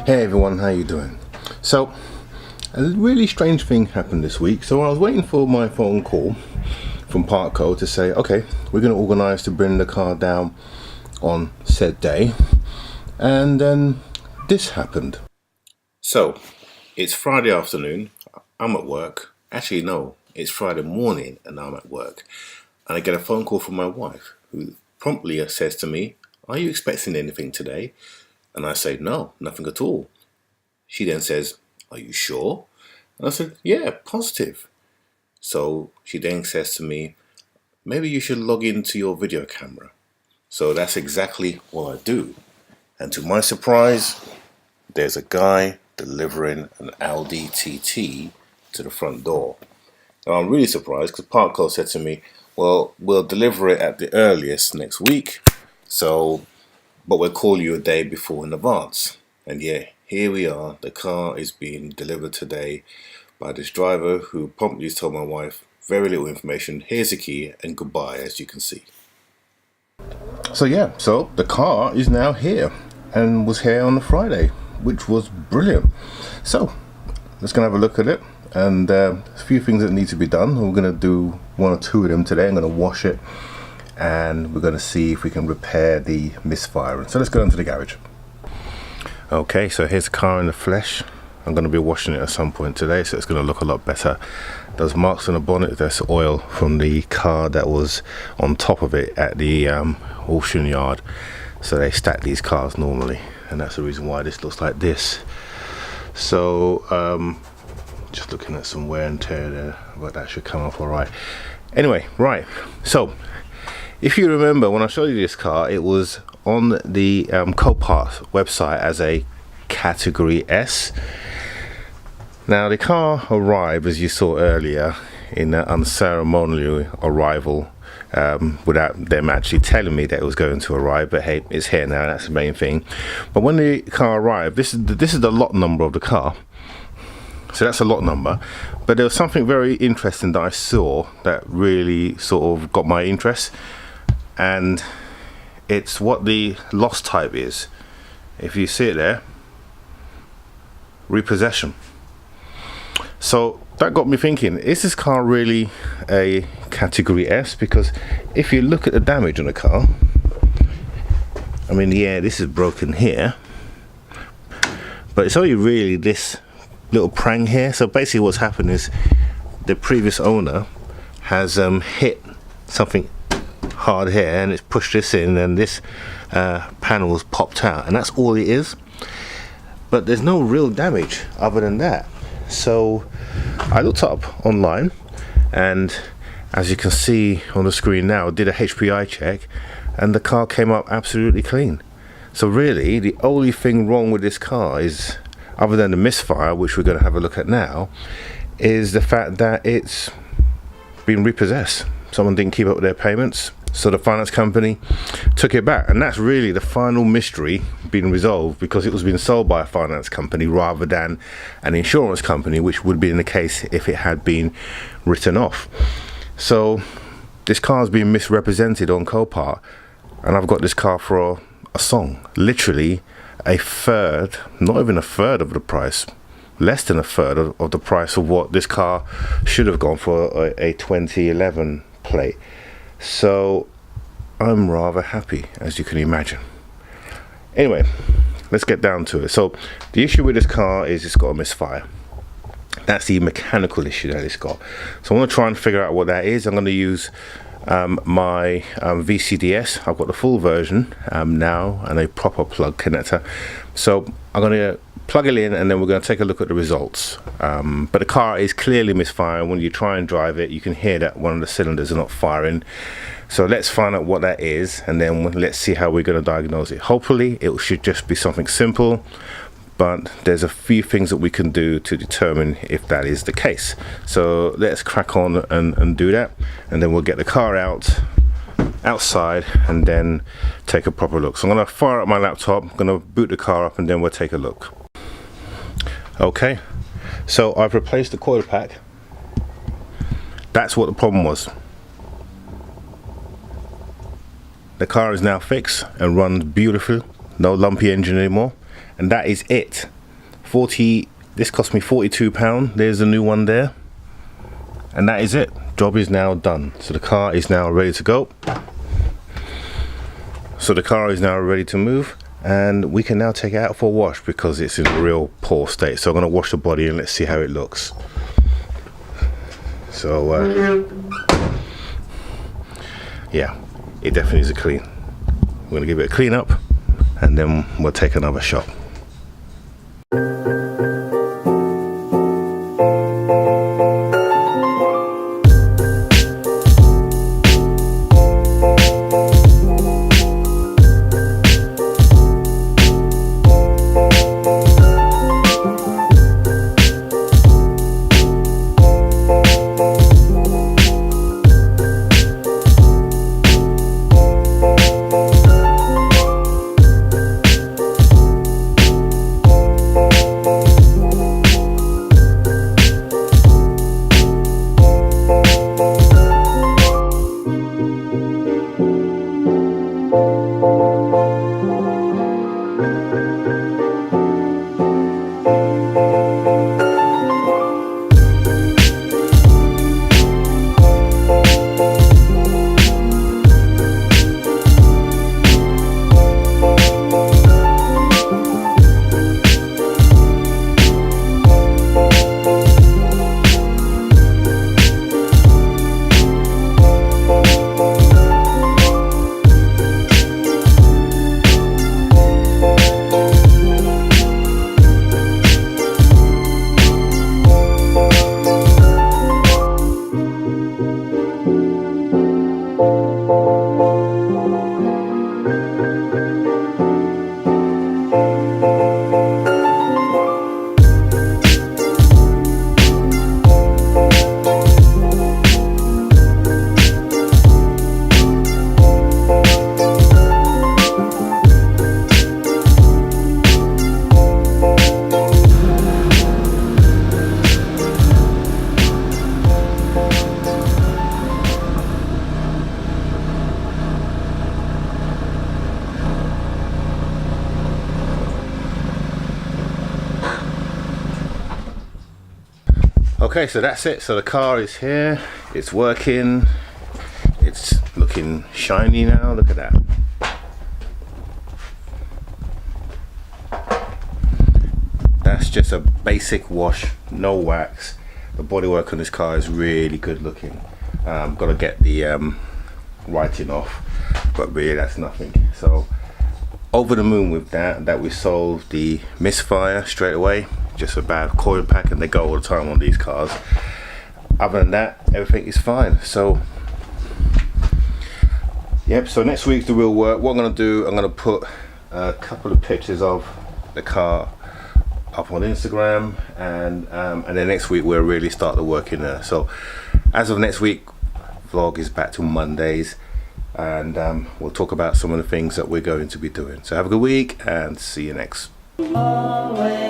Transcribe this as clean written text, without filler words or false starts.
Hey everyone, how you doing? So, a really strange thing happened this week. So I was waiting for my phone call from Partco to say, okay, we're going to organise to bring the car down on said day. And then this happened. So, it's Friday afternoon, I'm at work. Actually, no, it's Friday morning and I'm at work. And I get a phone call from my wife, who promptly says to me, "Are you expecting anything today?" And I say, "No, nothing at all." She then says, "Are you sure?" And I said, "Yeah, positive." So she then says to me, "Maybe you should log into your video camera." So that's exactly what I do. And to my surprise, there's a guy delivering an Audi TT to the front door. Now I'm really surprised because Partco said to me, "Well, we'll deliver it at the earliest next week. But we'll call you a day before in advance." And yeah, here we are. The car is being delivered today by this driver who promptly told my wife very little information. Here's the key and goodbye, as you can see. So yeah, so the car is now here and was here on the Friday, which was brilliant. So let's go have a look at it. And a few things that need to be done. We're going to do one or two of them today. I'm going to wash it and we're going to see if we can repair the misfiring. So let's go into the garage. Okay, so here's the car in the flesh. I'm going to be washing it at some point today, so it's going to look a lot better. Those marks on the bonnet, that's oil from the car that was on top of it at the auction yard. So they stack these cars normally, and that's the reason why this looks like this. So just looking at some wear and tear there, but that should come off all right. Anyway, right, so if you remember when I showed you this car, it was on the Copart website as a category S. Now the car arrived, as you saw earlier, in an unceremonial arrival, without them actually telling me that it was going to arrive. But hey, it's here now, that's the main thing. But when the car arrived, this is the lot number of the car. So that's a lot number. But there was something very interesting that I saw that really sort of got my interest, and it's what the loss type is. If you see it there, repossession. So that got me thinking, is this car really a category S? Because if you look at the damage on the car, I mean, yeah, this is broken here, but it's only really this little prang here. So basically what's happened is the previous owner has hit something hard here and it's pushed this in, and this panel's popped out, and that's all it is. But there's no real damage other than that. So I looked up online, and as you can see on the screen now, did a HPI check, and the car came up absolutely clean. So really the only thing wrong with this car is, other than the misfire, which we're going to have a look at now, is the fact that it's been repossessed. Someone didn't keep up with their payments, so the finance company took it back, and that's really the final mystery being resolved, because it was being sold by a finance company rather than an insurance company, which would be in the case if it had been written off. So this car's being misrepresented on Copart, and I've got this car for a song, literally a third, not even a third of the price, less than a third of the price of what this car should have gone for, a 2011 plate. So I'm rather happy, as you can imagine. Anyway, let's get down to it. So the issue with this car is it's got a misfire. That's the mechanical issue that it's got. So I want to try and figure out what that is. I'm going to use my VCDS. I've got the full version now, and a proper plug connector. So I'm going to plug it in, and then we're going to take a look at the results. But the car is clearly misfiring. When you try and drive it, you can hear that one of the cylinders are not firing. So let's find out what that is, and then let's see how we're going to diagnose it. Hopefully it should just be something simple, but there's a few things that we can do to determine if that is the case. So let's crack on and do that, and then we'll get the car outside and then take a proper look. So I'm going to fire up my laptop, I'm going to boot the car up, and then we'll take a look. Okay, so I've replaced the coil pack. That's what the problem was. The car is now fixed and runs beautiful, no lumpy engine anymore, and that is it. this cost me £42. There's a new one there, and that is it. Job is now done. So the car is now ready to go. So the car is now ready to move, and we can now take it out for a wash because it's in a real poor state. So I'm going to wash the body and let's see how it looks. So yeah, it definitely needs a clean. We're going to give it a clean up and then we'll take another shot. Okay, so that's it. So the car is here, it's working, it's looking shiny now. Look at that. That's just a basic wash, no wax. The bodywork on this car is really good looking. Got to get the writing off, but really that's nothing. So over the moon with that we solved the misfire straight away. Just a bad coil pack, and they go all the time on these cars. Other than that, everything is fine. So yep, so next week's the real work. What I'm going to do, I'm going to put a couple of pictures of the car up on Instagram, and then next week we'll really start the work in there. So as of next week, vlog is back to Mondays, and we'll talk about some of the things that we're going to be doing. So have a good week and see you next. Always.